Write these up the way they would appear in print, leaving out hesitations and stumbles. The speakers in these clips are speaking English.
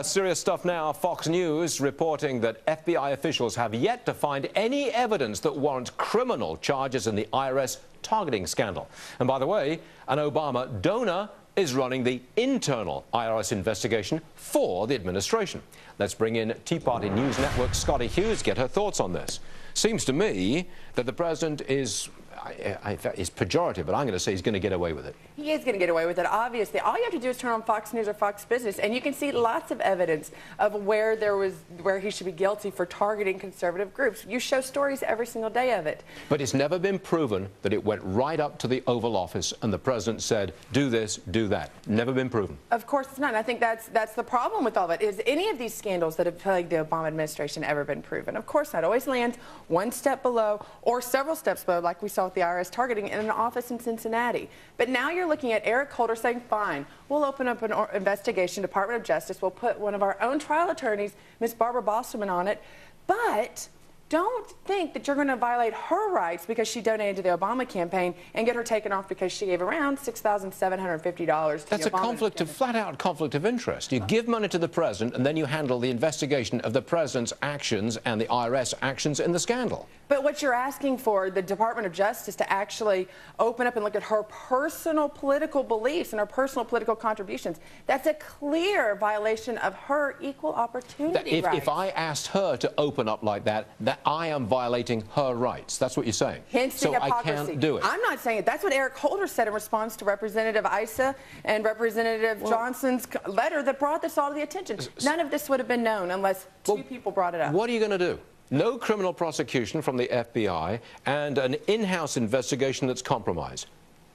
Serious stuff now. Fox News reporting that FBI officials have yet to find any evidence that warrants criminal charges in the IRS targeting scandal. And by the way, an Obama donor is running the internal IRS investigation for the administration. Let's bring in Tea Party News Network's Scotty Hughes, get her thoughts on this. Seems to me that the president is pejorative, but I'm going to say he's going to get away with it. He is going to get away with it, obviously. All you have to do is turn on Fox News or Fox Business, and you can see lots of evidence of where he should be guilty for targeting conservative groups. You show stories every single day of it. But it's never been proven that it went right up to the Oval Office and the president said, do this, do that. Never been proven. Of course it's not. And I think that's the problem with all of it. Is any of these scandals that have plagued the Obama administration ever been proven? Of course not. Always lands one step below or several steps below, like we saw with the IRS targeting in an office in Cincinnati. But now you're looking at Eric Holder saying, fine, we'll open up an investigation, Department of Justice, we'll put one of our own trial attorneys, Ms. Barbara Bostelman, on it, but don't think that you're going to violate her rights because she donated to the Obama campaign and get her taken off because she gave around $6,750 to That's the Obama a flat-out conflict of interest. You give money to the president and then you handle the investigation of the president's actions and the IRS actions in the scandal. But what you're asking for, the Department of Justice to actually open up and look at her personal political beliefs and her personal political contributions, that's a clear violation of her equal opportunity rights. If I asked her to open up like that, I am violating her rights. That's what you're saying. Hence the hypocrisy. I can't do it. I'm not saying it. That's what Eric Holder said in response to Representative Issa and Representative Johnson's letter that brought this all to the attention. None of this would have been known unless two people brought it up. What are you going to do? No criminal prosecution from the FBI and an in-house investigation that's compromised.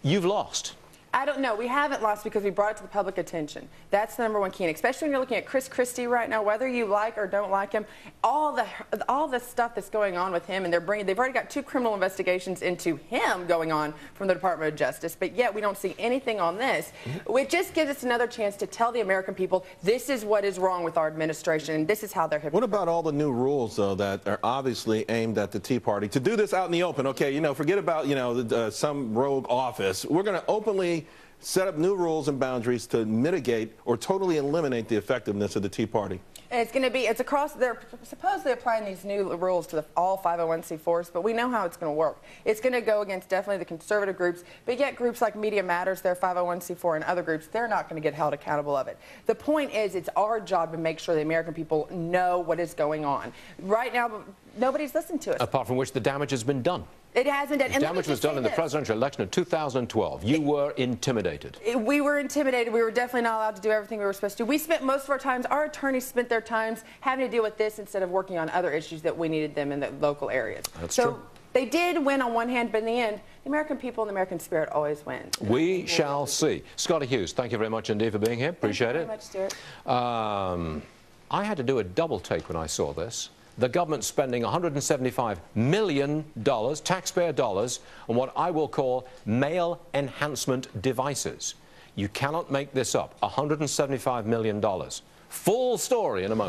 You've lost. I don't know. We haven't lost because we brought it to the public attention. That's the number one key. And especially when you're looking at Chris Christie right now, whether you like or don't like him, all the stuff that's going on with him, and they've already got 2 criminal investigations into him going on from the Department of Justice, but yet we don't see anything on this. It just gives us another chance to tell the American people this is what is wrong with our administration and this is how they're hypocritical. What about all the new rules, though, that are obviously aimed at the Tea Party to do this out in the open? Okay, you know, forget about, you know, some rogue office. We're going to openly set up new rules and boundaries to mitigate or totally eliminate the effectiveness of the Tea Party. And it's going to be, it's across, they're supposedly applying these new rules to all 501c4s, but we know how it's going to work. It's going to go against definitely the conservative groups, but yet groups like Media Matters, their 501c4 and other groups, they're not going to get held accountable of it. The point is, it's our job to make sure the American people know what is going on. Right now, nobody's listened to us. Apart from which the damage has been done. It hasn't done. The damage was done in the presidential election of 2012. You were intimidated. We were intimidated. We were definitely not allowed to do everything we were supposed to. We spent most of our times, our attorneys spent their times having to deal with this instead of working on other issues that we needed them in the local areas. That's true. They did win on one hand, but in the end, the American people and the American spirit always win. We shall see. Scotty Hughes, thank you very much indeed for being here. Appreciate it. Thank you very much, Stuart. I had to do a double take when I saw this. The government spending $175 million, taxpayer dollars, on what I will call male enhancement devices. You cannot make this up. $175 million. Full story in a moment.